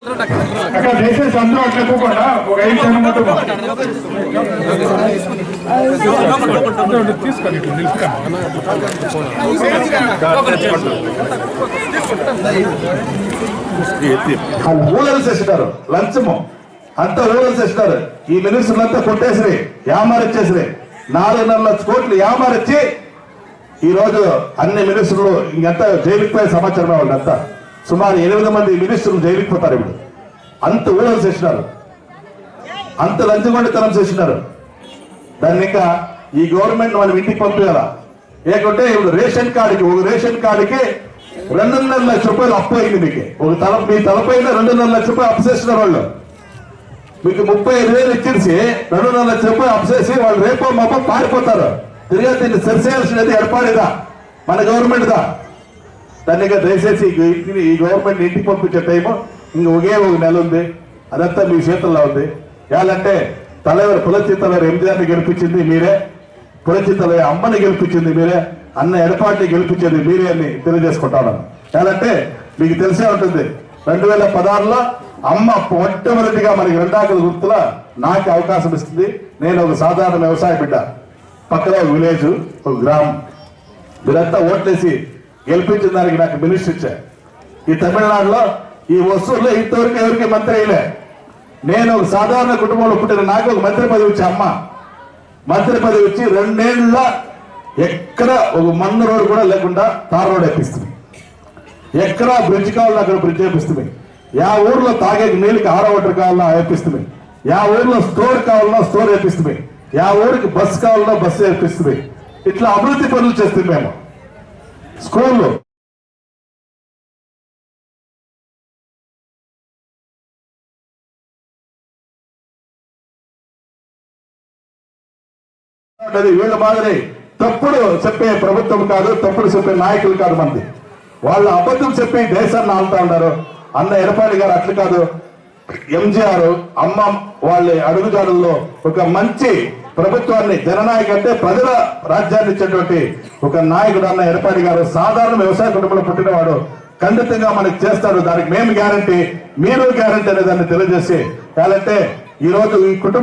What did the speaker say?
అక్కడ దయచేసి అందరూ అట్లా కూకుండా ఒక 5 నిమిషాలు ముందు తీసుకోండి ఇట్లా ఊళ్ళని చేసినారు లంచము అంతా ఊళ్ళని చేసినారు. ఈ మినిస్టర్లంతా కొట్టేసిరి యామారిచ్చేసిరి 4.5 కోట్లు యామారిచ్చి ఈ రోజు అన్ని మినిస్టర్లు ఇంకంతా జైలుకి పోయే సమాచారమే వాళ్ళంతా సుమారు 8 మంది మినిస్టర్లు జైలుకి పోతారు. ఇప్పుడు అంత ఊళ్ళని చేసినారు, అంత లంచగొండితనం చేసినారు. దాన్ని ఇంకా ఈ గవర్నమెంట్ మనం ఇంటికి పంపించాలా లేకుంటే ఇప్పుడు రేషన్ కార్డుకి ఒక రేషన్ కార్డుకి 2.5 లక్షల రూపాయలు అప్పు అయింది. మీకు మీ తలపైన 2.5 లక్షల రూపాయలు అప్పు చేస్తున్నారు వాళ్ళు. మీకు 35,000 ఇచ్చేసి 2.5 లక్షల రూపాయలు అప్పు చేసి వాళ్ళు రేపో మాపో పారిపోతారు. తిరిగి దీన్ని సరిచేయాల్సినది ఏర్పాటుదా మన గవర్నమెంట్ దా. దాన్ని దయచేసి ఈ గవర్నమెంట్ ఇంటికి పంపించే టైము ఇంక ఒకే ఒక నెల ఉంది, అదంతా మీ చేతుల్లో ఉంది. ఏలంటే తలవారు పులచి తలవారు ఎంజీఆర్ని గెలిపించింది మీరే, పులచి తలవారు అమ్మని గెలిపించింది మీరే, అన్న ఎడపాటిని గెలిపించింది మీరే అని తెలియజేసుకుంటాను. ఏలంటే మీకు తెలిసే ఉంటుంది 2016లో అమ్మ మొట్టమొదటిగా మనకి 2 ఆకలి గుర్తుల నాకు అవకాశం ఇస్తుంది. నేను ఒక సాధారణ వ్యవసాయ బిడ్డ, పక్కన ఒక విలేజ్, ఒక గ్రామం. మీరంతా ఓట్లేసి గెలిపించిన దానికి నాకు మినిస్టర్ ఇచ్చా. ఈ తమిళనాడులో ఈ వస్తువుల్లో ఇంతవరకు ఎవరికి మంత్రి అయ్యలే. నేను ఒక సాధారణ కుటుంబంలో పుట్టిన నాకు ఒక మంత్రి పదవి ఇచ్చా. అమ్మ మంత్రి పదవి ఇచ్చి 2 ఏళ్ళ ఎక్కడ ఒక మన్ను రోడ్డు కూడా లేకుండా తార్ రోడ్ వేపిస్తుంది. ఎక్కడ బ్రిడ్జ్ కావాలన్నా అక్కడ బ్రిడ్జ్ వేపిస్తుంది. యా ఊర్లో తాగే నీళ్ళకి ఆరో వాటర్ కావాలన్నా వేపిస్తుంది. యా ఊర్లో స్టోర్ కావాలన్నా స్టోర్ వేపిస్తుంది. యా ఊరికి బస్సు కావాలన్నా బస్సు వేపిస్తుంది. ఇట్లా అభివృద్ధి పనులు చేస్తుంది. మేము స్కూల్లో వీళ్ళ మాదిరి తప్పుడు చెప్పే ప్రభుత్వం కాదు, తప్పుడు చెప్పే నాయకులు కాదు మంది. వాళ్ళు అబద్ధం చెప్పి దేశాన్ని ఆలుతా ఉన్నారు. అన్న ఎడపాడి గారు అట్లు కాదు, ఎంజీఆర్ అమ్మ వాళ్ళ అడుగుజాడల్లో ఒక మంచి ప్రభుత్వాన్ని, జననాయక అంటే ప్రజల రాజ్యాన్ని ఇచ్చేటువంటి ఒక నాయకుడు అన్న ఎడపాడి గారు. సాధారణ వ్యవసాయ కుటుంబంలో పుట్టినవాడు, ఖండితంగా మనకి చేస్తాడు. దానికి మేము గ్యారంటీ, మీరు గ్యారంటీ అనే దాన్ని తెలియజేసి, కాదంటే ఈ రోజు ఈ కుటుంబం